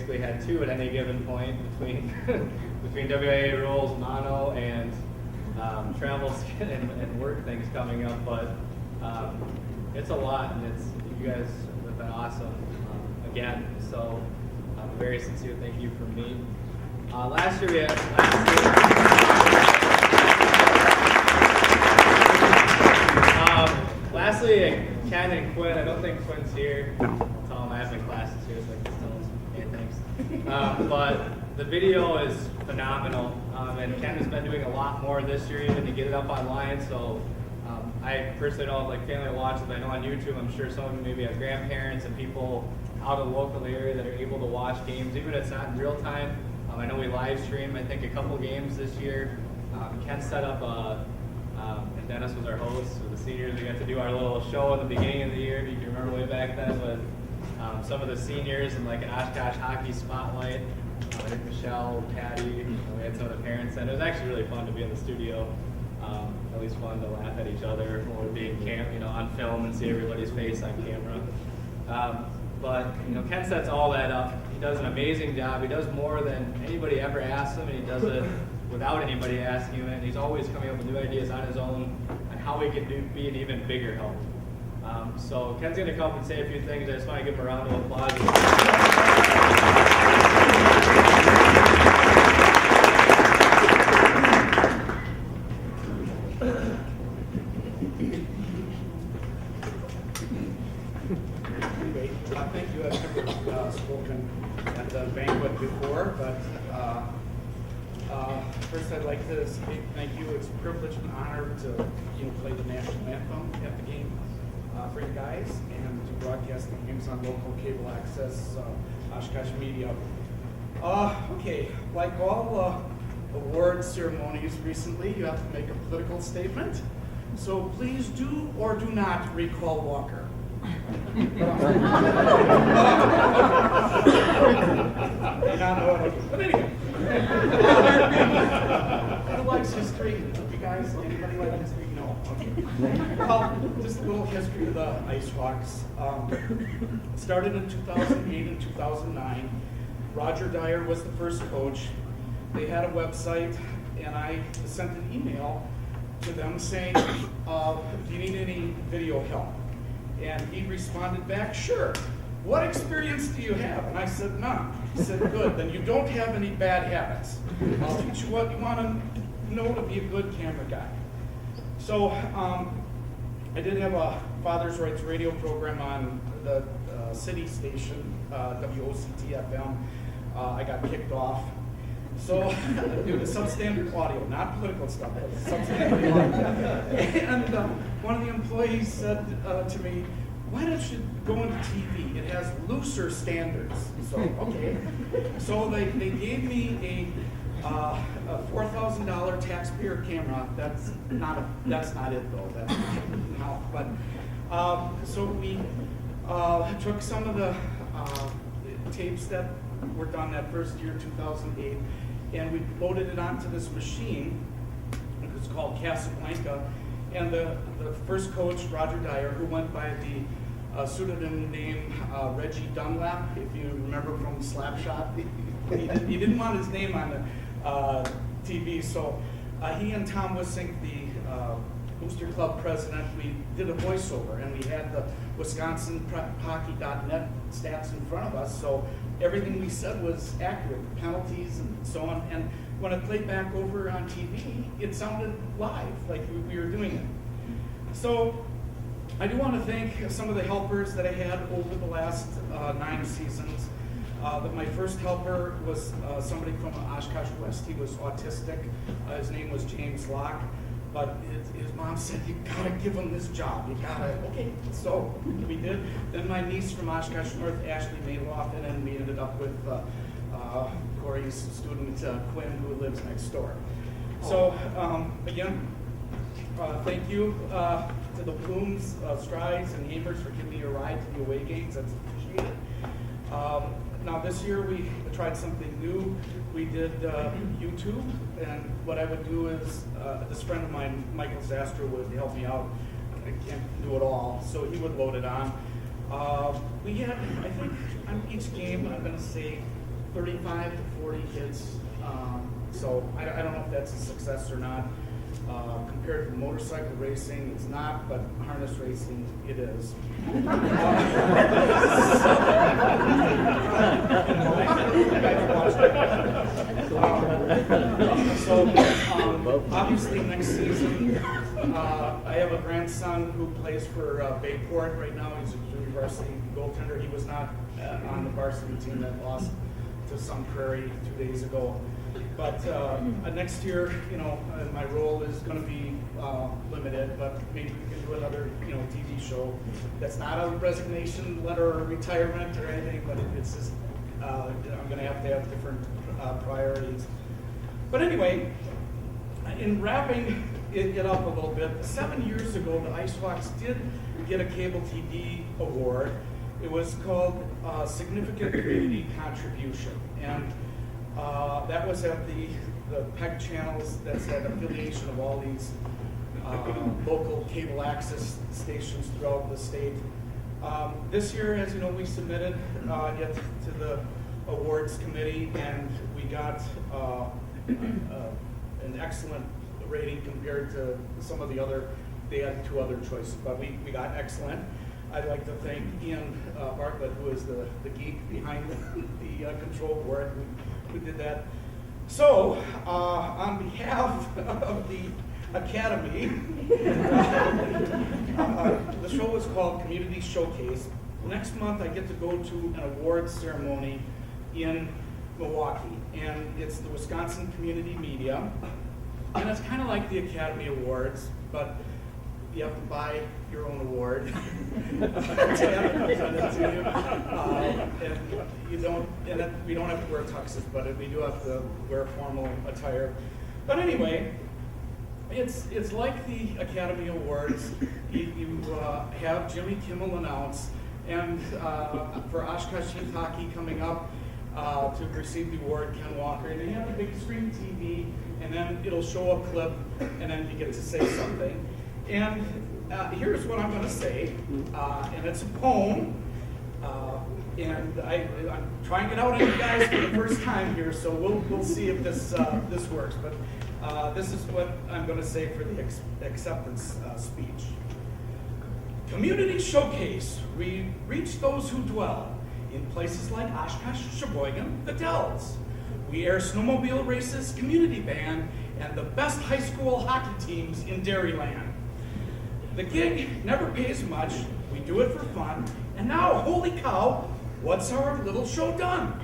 basically had two at any given point between between WIA rules, mono, and travel and work things coming up. But it's a lot, and you guys have been awesome again. So a very sincere thank you from me. Last year we had lastly, Ken and Quinn. I don't think Quinn's here. I'll tell him I have my classes here, so I can tell him, hey, thanks. But the video is phenomenal, and Ken has been doing a lot more this year even to get it up online. So I personally don't have like family watch it. I know on YouTube, I'm sure some of you maybe have grandparents and people out of the local area that are able to watch games, even if it's not in real time. I know we live stream, I think, a couple games this year. Ken set up and Dennis was our host. So the seniors, we got to do our little show at the beginning of the year. If you can remember way back then with some of the seniors and like an Oshkosh hockey spotlight. I think Michelle, Patty, we had some of the parents, and it was actually really fun to be in the studio. At least fun to laugh at each other when we're being on film and see everybody's face on camera. But Ken sets all that up. He does an amazing job. He does more than anybody ever asks him, and he does it without anybody asking him. And he's always coming up with new ideas on his own and how he can be an even bigger help. So Ken's going to come up and say a few things. I just want to give him a round of applause. Thank you. I've never spoken at the banquet before, but first I'd like to say thank you. It's a privilege and honor to play the national anthem at the game for you guys and to broadcast the games on local cable access, Oshkosh Media. Okay, like all award ceremonies recently, you have to make a political statement. So please do or do not recall Walker. But anyway, who likes history? You guys, anybody like history? No. Okay. Well, just a little history of the Ice Hawks. Started in 2008 and 2009. Roger Dyer was the first coach. They had a website, and I sent an email to them saying, do you need any video help? And he responded back, sure. What experience do you have? And I said, none. He said, good, then you don't have any bad habits. I'll teach you what you want to know to be a good camera guy. So I did have a Father's Rights radio program on the city station, WOCT-FM. I got kicked off. So due to substandard audio, not political stuff, but substandard audio. And one of the employees said to me, why don't you go into TV? It has looser standards. So, okay. So they gave me a $4,000 taxpayer camera. That's not it though. That's no. But so we took some of the tapes that were done that first year, 2008, and we loaded it onto this machine. It was called Casablanca, and the first coach, Roger Dyer, who went by the pseudonym name Reggie Dunlap, if you remember from Slapshot, he didn't want his name on the TV, so he and Tom Wissink, the Booster Club president, we did a voiceover, and we had the WisconsinHockey.net stats in front of us, so everything we said was accurate, penalties and so on. And when it played back over on TV, it sounded live, like we were doing it. So I do want to thank some of the helpers that I had over the last 9 seasons. My first helper was somebody from Oshkosh West. He was autistic. His name was James Locke. But his mom said, you gotta give him this job. You gotta, okay. So we did. Then my niece from Oshkosh North, Ashley Mayloff, and then we ended up with Corey's student, Quinn, who lives next door. So again, thank you to the Blooms, Strides, and Amers for giving me a ride to the away games. That's appreciated. Now this year we tried something new. We did YouTube, and what I would do is, this friend of mine, Michael Zastra, would help me out. I can't do it all, so he would load it on. We had, I think, on each game, I'm going to say 35 to 40 kids. So I don't know if that's a success or not. Compared to motorcycle racing, it's not, but harness racing, it is. Obviously next season, I have a grandson who plays for Bayport right now. He's a junior varsity goaltender. He was not on the varsity team that lost to Sun Prairie 2 days ago. But next year, my role is going to be limited, but maybe we can do another, TV show. That's not a resignation letter or retirement or anything, but it's just, I'm going to have different priorities. But anyway, in wrapping it up a little bit, 7 years ago, the Ice Hawks did get a cable TV award. It was called Significant Community Contribution. And that was at the PEG channels. That's an affiliation of all these local cable access stations throughout the state. This year, as you know, we submitted it to the awards committee, and we got an excellent rating compared to some of the other. They had 2 other choices, but we got excellent. I'd like to thank Ian Bartlett, who is the geek behind the control board, who did that. So, on behalf of the Academy, the show is called Community Showcase. Next month, I get to go to an awards ceremony in Milwaukee, and it's the Wisconsin Community Media, and it's kind of like the Academy Awards, but you have to buy your own award. And we don't have to wear tuxes, but we do have to wear formal attire. But anyway, it's like the Academy Awards. You have Jimmy Kimmel announce, and for Oshkosh Youth Hockey coming up to receive the award, Ken Walker, and you have a big screen TV, and then it'll show a clip, and then you get to say something. And here's what I'm going to say, and it's a poem, and I'm trying it out on you guys for the first time here, so we'll see if this works. But this is what I'm going to say for the acceptance speech. Community Showcase. We reach those who dwell in places like Oshkosh, Sheboygan, the Dells. We air snowmobile races, community band, and the best high school hockey teams in Dairyland. The gig never pays much, we do it for fun, and now, holy cow, what's our little show done?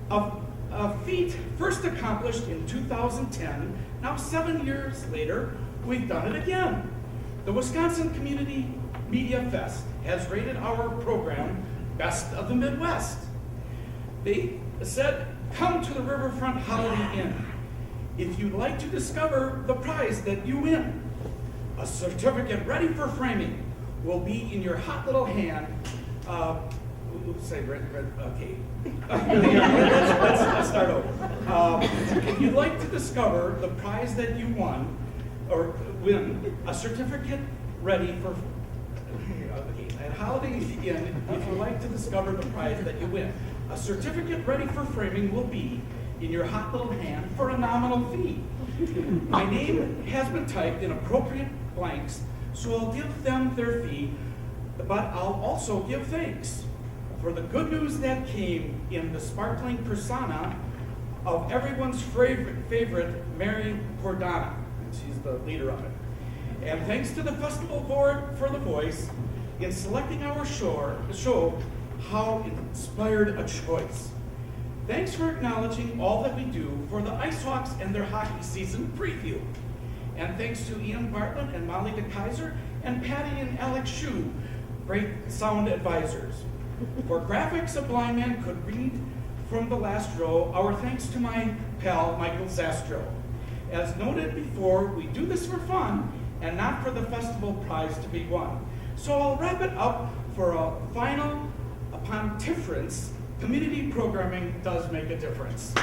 A feat first accomplished in 2010, now 7 years later, we've done it again. The Wisconsin Community Media Fest has rated our program Best of the Midwest. They said, come to the Riverfront Holiday Inn if you'd like to discover the prize that you win. A certificate ready for framing will be in your hot little hand. Okay. Let's start over. If you'd like to discover the prize that you won, or win, a certificate ready for, at Holiday Inn, if you'd like to discover the prize that you win, a certificate ready for framing will be in your hot little hand for a nominal fee. My name has been typed in appropriate blanks, so I'll give them their fee, but I'll also give thanks for the good news that came in the sparkling persona of everyone's favorite Mary Cordana, and she's the leader of it. And thanks to the festival board for the voice in selecting our show, how inspired a choice. Thanks for acknowledging all that we do for the Ice Hawks and their hockey season preview. And thanks to Ian Bartlett and Molly DeKaiser and Patty and Alex Shue, great sound advisors. For graphics, a blind man could read from the last row. Our thanks to my pal, Michael Zastro. As noted before, we do this for fun and not for the festival prize to be won. So I'll wrap it up for a final pontiferance. Community programming does make a difference.